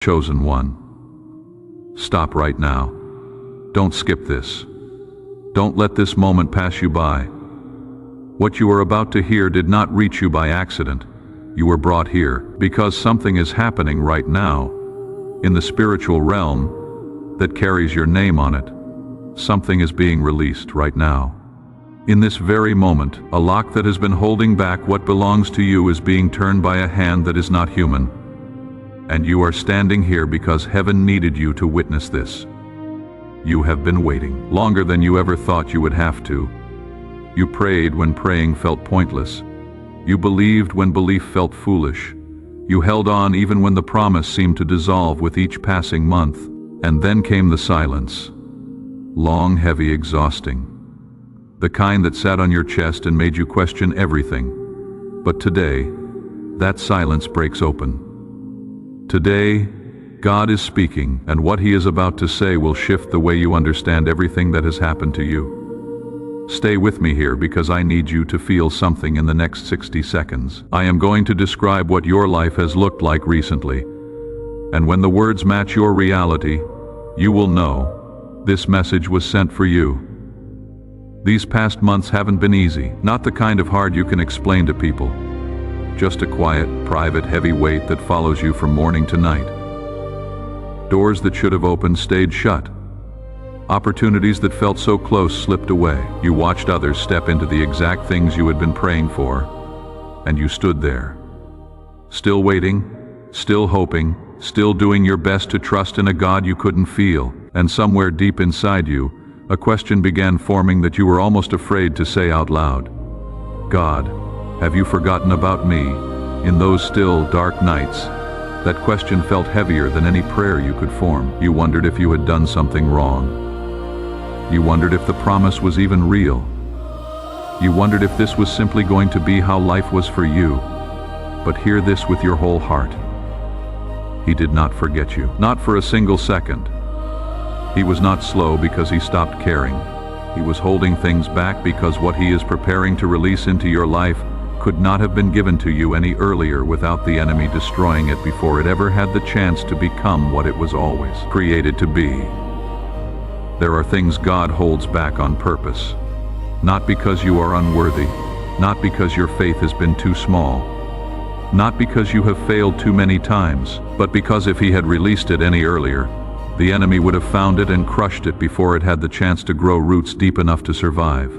Chosen one. Stop right now. Don't skip this. Don't let this moment pass you by. What you are about to hear did not reach you by accident. You were brought here because something is happening right now in the spiritual realm that carries your name on it. Something is being released right now. In this very moment, a lock that has been holding back what belongs to you is being turned by a hand that is not human. And you are standing here because heaven needed you to witness this. You have been waiting longer than you ever thought you would have to. You prayed when praying felt pointless. You believed when belief felt foolish. You held on even when the promise seemed to dissolve with each passing month. And then came the silence. Long, heavy, exhausting. The kind that sat on your chest and made you question everything. But today, that silence breaks open. Today, God is speaking, and what He is about to say will shift the way you understand everything that has happened to you. Stay with me here because I need you to feel something in the next 60 seconds. I am going to describe what your life has looked like recently, and when the words match your reality, you will know this message was sent for you. These past months haven't been easy, not the kind of hard you can explain to people. Just a quiet, private, heavy weight that follows you from morning to night. Doors that should have opened stayed shut. Opportunities that felt so close slipped away. You watched others step into the exact things you had been praying for, and you stood there. Still waiting, still hoping, still doing your best to trust in a God you couldn't feel. And somewhere deep inside you, a question began forming that you were almost afraid to say out loud. God, have you forgotten about me? In those still, dark nights, that question felt heavier than any prayer you could form. You wondered if you had done something wrong. You wondered if the promise was even real. You wondered if this was simply going to be how life was for you. But hear this with your whole heart. He did not forget you, not for a single second. He was not slow because He stopped caring. He was holding things back because what He is preparing to release into your life could not have been given to you any earlier without the enemy destroying it before it ever had the chance to become what it was always created to be. There are things God holds back on purpose. Not because you are unworthy, not because your faith has been too small, not because you have failed too many times, but because if He had released it any earlier, the enemy would have found it and crushed it before it had the chance to grow roots deep enough to survive.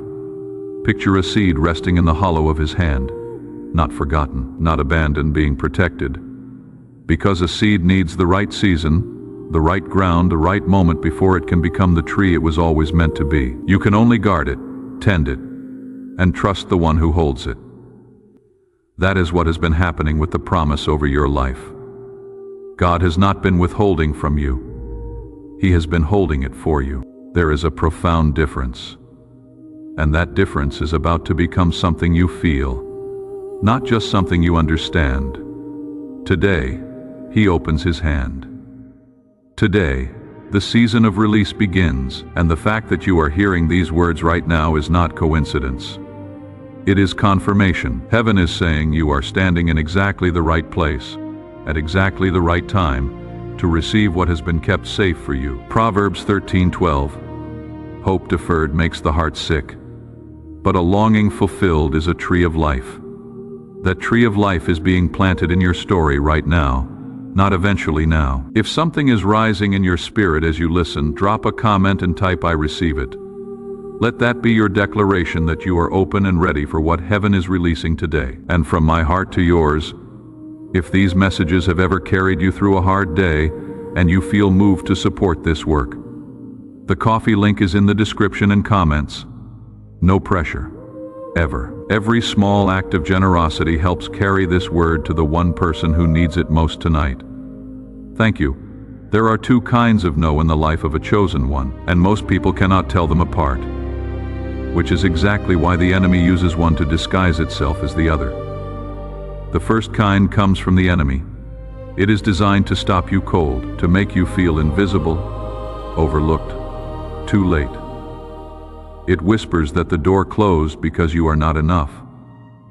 Picture a seed resting in the hollow of His hand, not forgotten, not abandoned, being protected. Because a seed needs the right season, the right ground, the right moment before it can become the tree it was always meant to be. You can only guard it, tend it, and trust the one who holds it. That is what has been happening with the promise over your life. God has not been withholding from you. He has been holding it for you. There is a profound difference. And that difference is about to become something you feel, not just something you understand. Today, He opens His hand. Today, the season of release begins, and the fact that you are hearing these words right now is not coincidence. It is confirmation. Heaven is saying you are standing in exactly the right place, at exactly the right time, to receive what has been kept safe for you. Proverbs 13:12. Hope deferred makes the heart sick, but a longing fulfilled is a tree of life. That tree of life is being planted in your story right now, not eventually now. If something is rising in your spirit as you listen, drop a comment and type "I receive it." Let that be your declaration that you are open and ready for what heaven is releasing today. And from my heart to yours, if these messages have ever carried you through a hard day and you feel moved to support this work, the coffee link is in the description and comments. No pressure, ever. Every small act of generosity helps carry this word to the one person who needs it most tonight. Thank you. There are two kinds of no in the life of a chosen one, and most people cannot tell them apart, which is exactly why the enemy uses one to disguise itself as the other. The first kind comes from the enemy. It is designed to stop you cold, to make you feel invisible, overlooked, too late. It whispers that the door closed because you are not enough,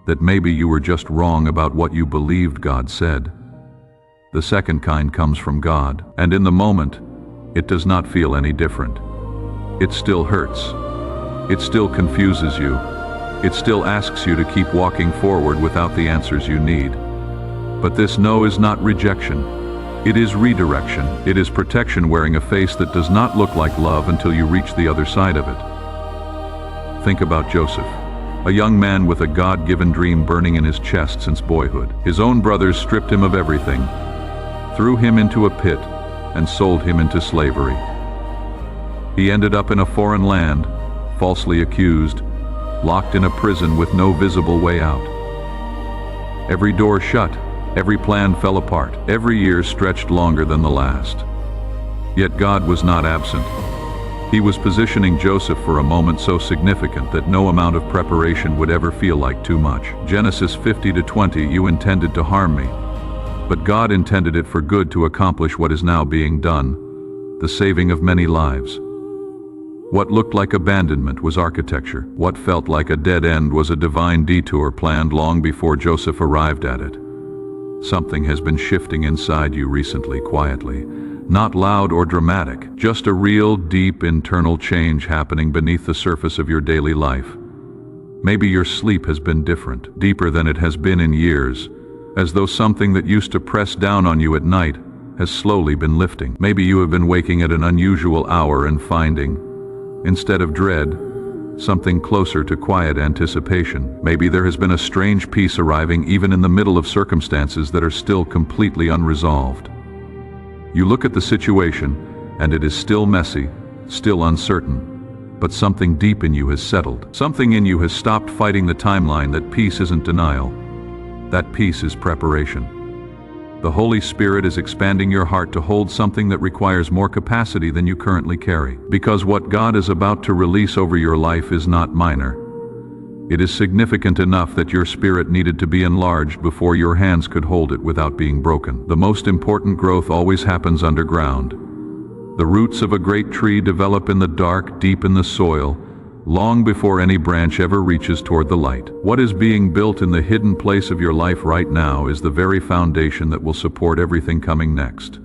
that maybe you were just wrong about what you believed God said. The second kind comes from God, and in the moment, it does not feel any different. It still hurts. It still confuses you. It still asks you to keep walking forward without the answers you need. But this no is not rejection. It is redirection. It is protection wearing a face that does not look like love until you reach the other side of it. Think about Joseph, a young man with a God-given dream burning in his chest since boyhood. His own brothers stripped him of everything, threw him into a pit, and sold him into slavery. He ended up in a foreign land, falsely accused, locked in a prison with no visible way out. Every door shut, every plan fell apart, every year stretched longer than the last. Yet God was not absent. He was positioning Joseph for a moment so significant that no amount of preparation would ever feel like too much. Genesis 50:20, you intended to harm me, but God intended it for good to accomplish what is now being done, the saving of many lives. What looked like abandonment was architecture. What felt like a dead end was a divine detour planned long before Joseph arrived at it. Something has been shifting inside you recently, quietly. Not loud or dramatic, just a real, deep internal change happening beneath the surface of your daily life. Maybe your sleep has been different, deeper than it has been in years, as though something that used to press down on you at night has slowly been lifting. Maybe you have been waking at an unusual hour and finding, instead of dread, something closer to quiet anticipation. Maybe there has been a strange peace arriving even in the middle of circumstances that are still completely unresolved. You look at the situation, and it is still messy, still uncertain, but something deep in you has settled. Something in you has stopped fighting the timeline that peace isn't denial. That peace is preparation. The Holy Spirit is expanding your heart to hold something that requires more capacity than you currently carry. Because what God is about to release over your life is not minor. It is significant enough that your spirit needed to be enlarged before your hands could hold it without being broken. The most important growth always happens underground. The roots of a great tree develop in the dark, deep in the soil, long before any branch ever reaches toward the light. What is being built in the hidden place of your life right now is the very foundation that will support everything coming next.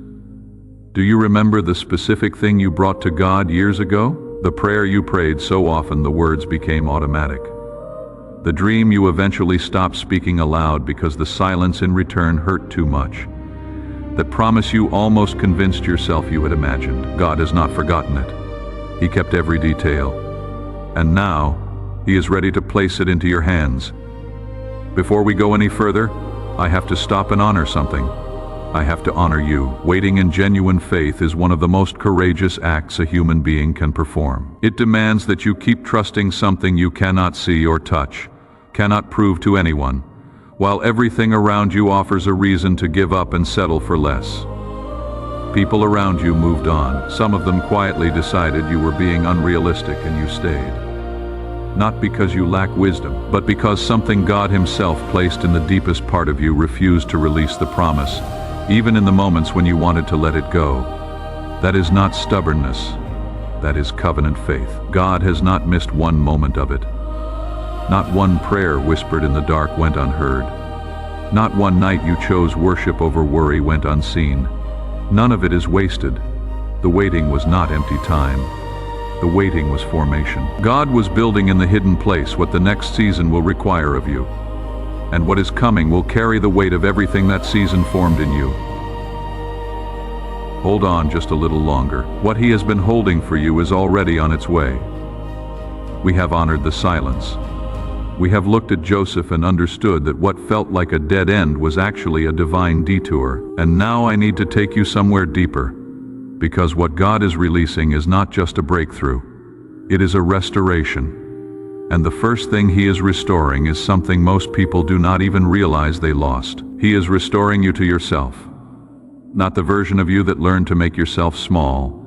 Do you remember the specific thing you brought to God years ago? The prayer you prayed so often the words became automatic. The dream you eventually stopped speaking aloud because the silence in return hurt too much. That promise you almost convinced yourself you had imagined. God has not forgotten it. He kept every detail. And now, He is ready to place it into your hands. Before we go any further, I have to stop and honor something. I have to honor you. Waiting in genuine faith is one of the most courageous acts a human being can perform. It demands that you keep trusting something you cannot see or touch, cannot prove to anyone, while everything around you offers a reason to give up and settle for less. People around you moved on. Some of them quietly decided you were being unrealistic and you stayed. Not because you lack wisdom, but because something God Himself placed in the deepest part of you refused to release the promise, even in the moments when you wanted to let it go. That is not stubbornness. That is covenant faith. God has not missed one moment of it. Not one prayer whispered in the dark went unheard. Not one night you chose worship over worry went unseen. None of it is wasted. The waiting was not empty time. The waiting was formation. God was building in the hidden place what the next season will require of you. And what is coming will carry the weight of everything that season formed in you. Hold on just a little longer. What He has been holding for you is already on its way. We have honored the silence. We have looked at Joseph and understood that what felt like a dead end was actually a divine detour. And now I need to take you somewhere deeper, because what God is releasing is not just a breakthrough. It is a restoration. And the first thing He is restoring is something most people do not even realize they lost. He is restoring you to yourself. Not the version of you that learned to make yourself small.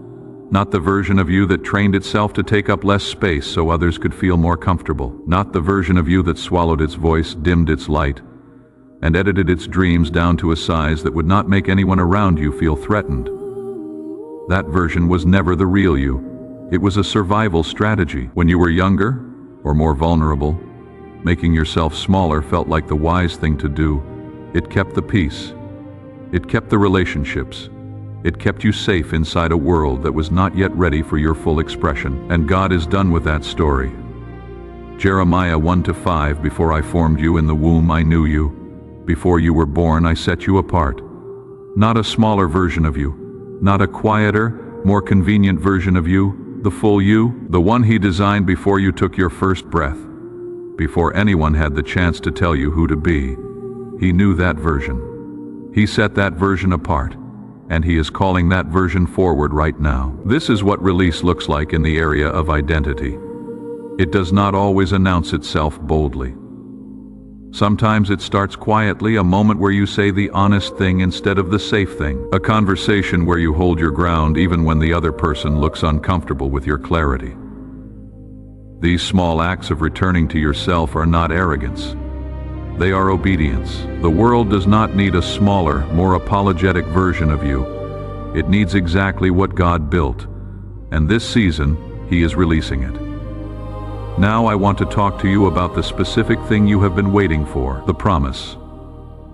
Not the version of you that trained itself to take up less space so others could feel more comfortable. Not the version of you that swallowed its voice, dimmed its light, and edited its dreams down to a size that would not make anyone around you feel threatened. That version was never the real you. It was a survival strategy. When you were younger, or more vulnerable, making yourself smaller felt like the wise thing to do. It kept the peace. It kept the relationships. It kept you safe inside a world that was not yet ready for your full expression. And God is done with that story. Jeremiah 1-5, before I formed you in the womb I knew you. Before you were born I set you apart. Not a smaller version of you. Not a quieter, more convenient version of you. The full you. The one He designed before you took your first breath. Before anyone had the chance to tell you who to be. He knew that version. He set that version apart. And He is calling that version forward right now. This is what release looks like in the area of identity. It does not always announce itself boldly. Sometimes it starts quietly, a moment where you say the honest thing instead of the safe thing. A conversation where you hold your ground even when the other person looks uncomfortable with your clarity. These small acts of returning to yourself are not arrogance. They are obedience. The world does not need a smaller, more apologetic version of you. It needs exactly what God built. And this season, He is releasing it. Now I want to talk to you about the specific thing you have been waiting for, the promise.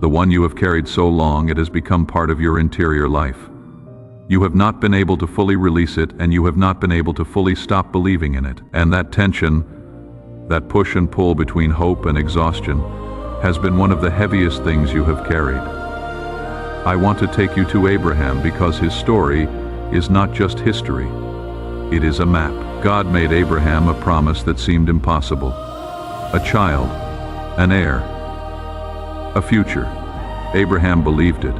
The one you have carried so long it has become part of your interior life. You have not been able to fully release it, and you have not been able to fully stop believing in it. And that tension, that push and pull between hope and exhaustion, has been one of the heaviest things you have carried. I want to take you to Abraham because his story is not just history. It is a map. God made Abraham a promise that seemed impossible. A child, an heir, a future. Abraham believed it,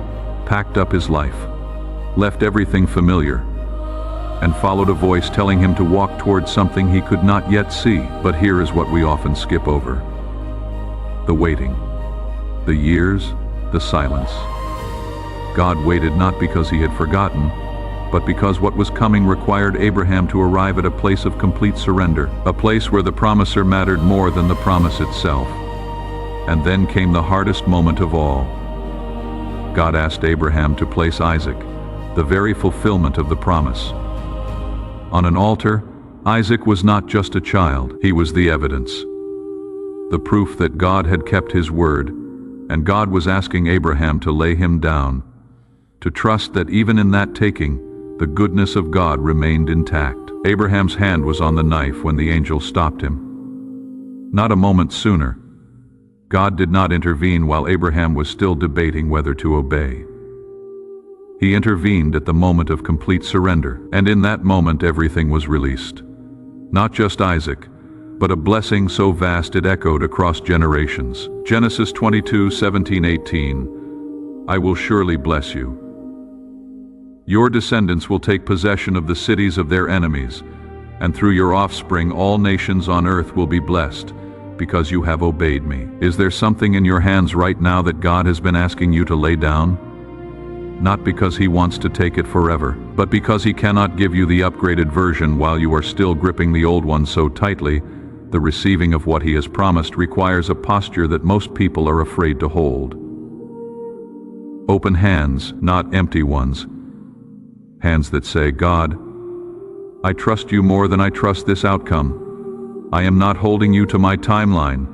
packed up his life, left everything familiar, and followed a voice telling him to walk towards something he could not yet see. But here is what we often skip over. The waiting, the years, the silence. God waited not because He had forgotten, but because what was coming required Abraham to arrive at a place of complete surrender, a place where the promiser mattered more than the promise itself. And then came the hardest moment of all. God asked Abraham to place Isaac, the very fulfillment of the promise. On an altar, Isaac was not just a child, he was the evidence. The proof that God had kept His word, and God was asking Abraham to lay him down, to trust that even in that taking, the goodness of God remained intact. Abraham's hand was on the knife when the angel stopped him. Not a moment sooner. God did not intervene while Abraham was still debating whether to obey. He intervened at the moment of complete surrender, and in that moment everything was released. Not just Isaac, but a blessing so vast it echoed across generations. Genesis 22:17-18. I will surely bless you. Your descendants will take possession of the cities of their enemies, and through your offspring all nations on earth will be blessed, because you have obeyed me. Is there something in your hands right now that God has been asking you to lay down? Not because He wants to take it forever, but because He cannot give you the upgraded version while you are still gripping the old one so tightly. The receiving of what He has promised requires a posture that most people are afraid to hold. Open hands, not empty ones. Hands that say, God, I trust you more than I trust this outcome. I am not holding you to my timeline.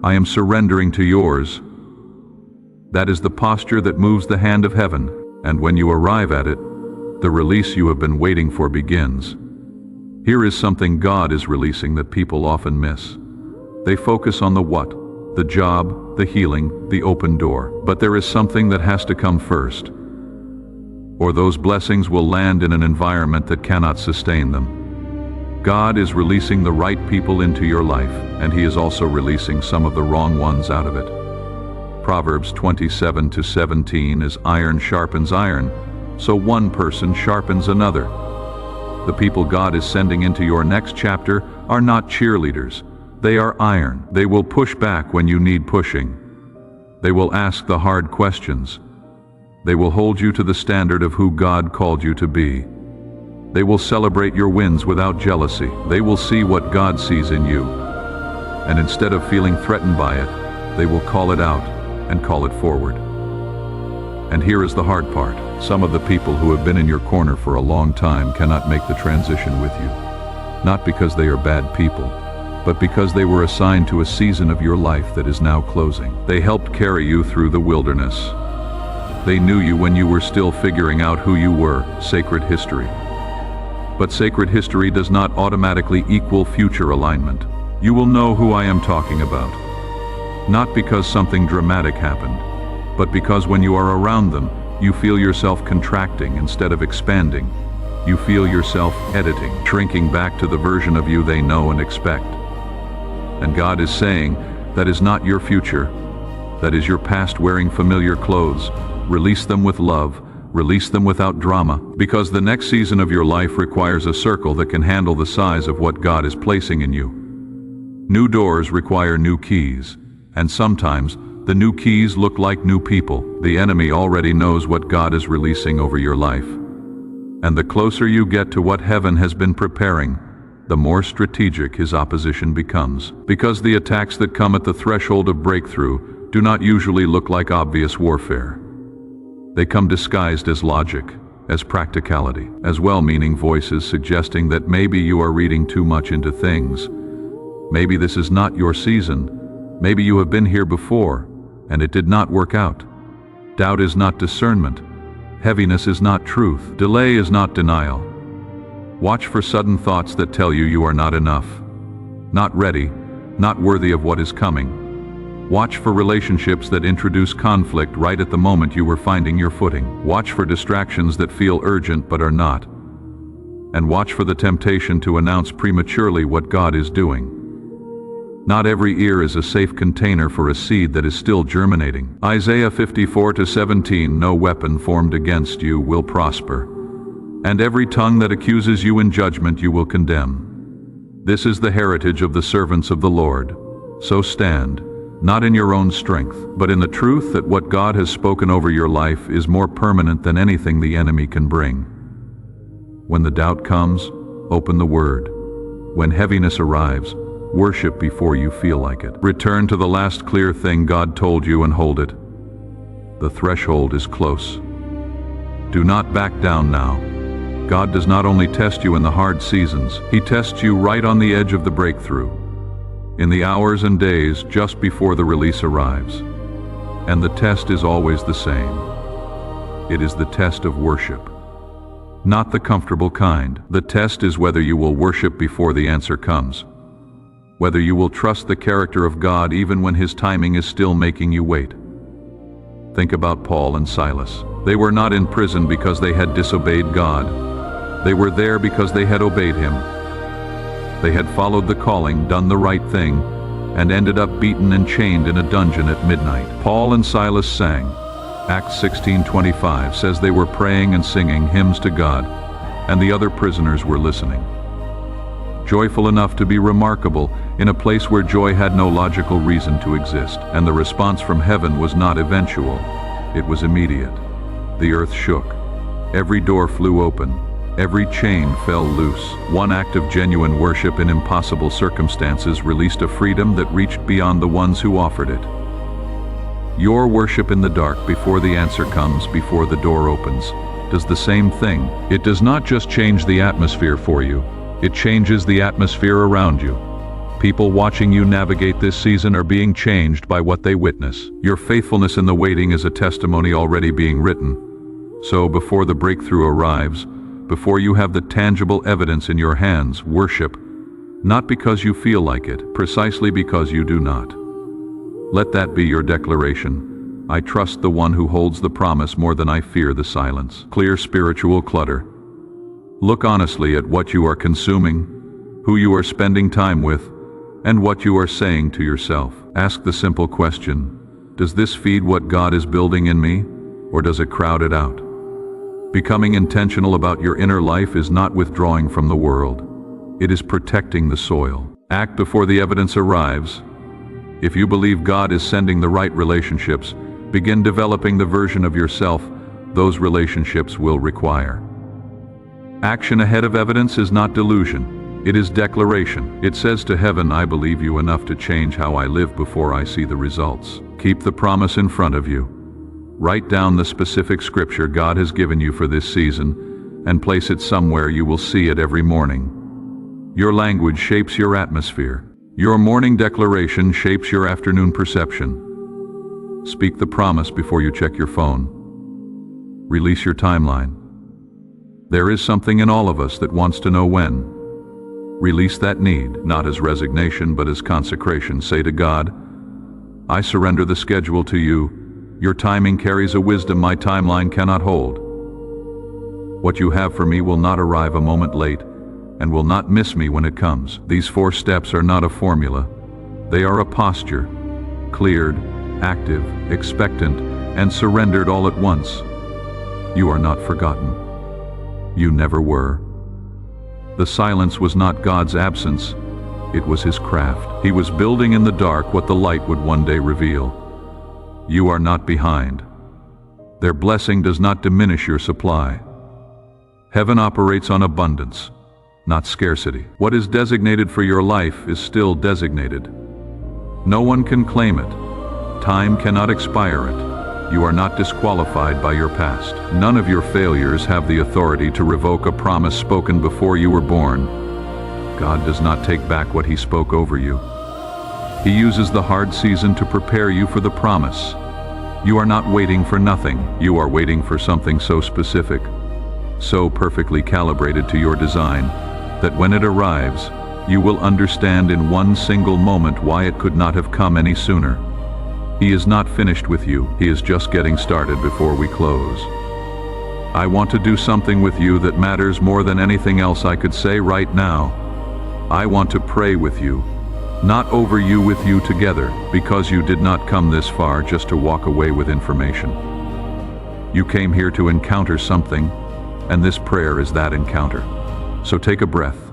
I am surrendering to yours. That is the posture that moves the hand of heaven, and when you arrive at it, the release you have been waiting for begins. Here is something God is releasing that people often miss. They focus on the what, the job, the healing, the open door. But there is something that has to come first, or those blessings will land in an environment that cannot sustain them. God is releasing the right people into your life, and He is also releasing some of the wrong ones out of it. Proverbs 27:17 is iron sharpens iron, so one person sharpens another. The people God is sending into your next chapter are not cheerleaders. They are iron. They will push back when you need pushing. They will ask the hard questions. They will hold you to the standard of who God called you to be. They will celebrate your wins without jealousy. They will see what God sees in you. And instead of feeling threatened by it, they will call it out and call it forward. And here is the hard part. Some of the people who have been in your corner for a long time cannot make the transition with you. Not because they are bad people, but because they were assigned to a season of your life that is now closing. They helped carry you through the wilderness. They knew you when you were still figuring out who you were, sacred history. But sacred history does not automatically equal future alignment. You will know who I am talking about. Not because something dramatic happened, but because when you are around them, you feel yourself contracting instead of expanding. You feel yourself editing, shrinking back to the version of you they know and expect. And God is saying, that is not your future. That is your past wearing familiar clothes. Release them with love. Release them without drama, because the next season of your life requires a circle that can handle the size of what God is placing in you. New doors require new keys, and sometimes the new keys look like new people. The enemy already knows what God is releasing over your life. And the closer you get to what heaven has been preparing, the more strategic his opposition becomes. Because the attacks that come at the threshold of breakthrough do not usually look like obvious warfare. They come disguised as logic, as practicality, as well-meaning voices suggesting that maybe you are reading too much into things. Maybe this is not your season. Maybe you have been here before, and it did not work out. Doubt is not discernment. Heaviness is not truth. Delay is not denial. Watch for sudden thoughts that tell you you are not enough, not ready, not worthy of what is coming. Watch for relationships that introduce conflict right at the moment you were finding your footing. Watch for distractions that feel urgent but are not. And watch for the temptation to announce prematurely what God is doing. Not every ear is a safe container for a seed that is still germinating. Isaiah 54:17, no weapon formed against you will prosper, and every tongue that accuses you in judgment you will condemn. This is the heritage of the servants of the Lord. So stand, not in your own strength, but in the truth that what God has spoken over your life is more permanent than anything the enemy can bring. When the doubt comes, open the word. When heaviness arrives, worship before you feel like it. Return to the last clear thing God told you and hold it. The threshold is close. Do not back down now. God does not only test you in the hard seasons, He tests you right on the edge of the breakthrough, in the hours and days just before the release arrives. And the test is always the same. It is the test of worship. Not the comfortable kind. The test is whether you will worship before the answer comes. Whether you will trust the character of God even when His timing is still making you wait. Think about Paul and Silas. They were not in prison because they had disobeyed God. They were there because they had obeyed Him. They had followed the calling, done the right thing, and ended up beaten and chained in a dungeon at midnight. Paul and Silas sang. Acts 16:25 says they were praying and singing hymns to God, and the other prisoners were listening. Joyful enough to be remarkable, in a place where joy had no logical reason to exist, and the response from heaven was not eventual, it was immediate. The earth shook. Every door flew open. Every chain fell loose. One act of genuine worship in impossible circumstances released a freedom that reached beyond the ones who offered it. Your worship in the dark before the answer comes, before the door opens, does the same thing. It does not just change the atmosphere for you, it changes the atmosphere around you. People watching you navigate this season are being changed by what they witness. Your faithfulness in the waiting is a testimony already being written. So before the breakthrough arrives, before you have the tangible evidence in your hands, worship, not because you feel like it, precisely because you do not. Let that be your declaration. I trust the one who holds the promise more than I fear the silence. Clear spiritual clutter. Look honestly at what you are consuming, who you are spending time with, and what you are saying to yourself. Ask the simple question, does this feed what God is building in me, or does it crowd it out? Becoming intentional about your inner life is not withdrawing from the world. It is protecting the soil. Act before the evidence arrives. If you believe God is sending the right relationships, begin developing the version of yourself those relationships will require. Action ahead of evidence is not delusion. It is declaration. It says to heaven, I believe you enough to change how I live before I see the results. Keep the promise in front of you. Write down the specific scripture God has given you for this season and place it somewhere you will see it every morning. Your language shapes your atmosphere. Your morning declaration shapes your afternoon perception. Speak the promise before you check your phone. Release your timeline. There is something in all of us that wants to know when. Release that need, not as resignation but as consecration. Say to God, I surrender the schedule to you. Your timing carries a wisdom my timeline cannot hold. What you have for me will not arrive a moment late and will not miss me when it comes. These 4 steps are not a formula. They are a posture, cleared, active, expectant, and surrendered all at once. You are not forgotten. You never were. The silence was not God's absence, it was his craft. He was building in the dark what the light would one day reveal. You are not behind. Their blessing does not diminish your supply. Heaven operates on abundance, not scarcity. What is designated for your life is still designated. No one can claim it. Time cannot expire it. You are not disqualified by your past. None of your failures have the authority to revoke a promise spoken before you were born. God does not take back what he spoke over you. He uses the hard season to prepare you for the promise. You are not waiting for nothing. You are waiting for something so specific, so perfectly calibrated to your design, that when it arrives, you will understand in one single moment why it could not have come any sooner. He is not finished with you. He is just getting started before we close. I want to do something with you that matters more than anything else I could say right now. I want to pray with you, not over you, with you together, because you did not come this far just to walk away with information. You came here to encounter something, and this prayer is that encounter. So take a breath.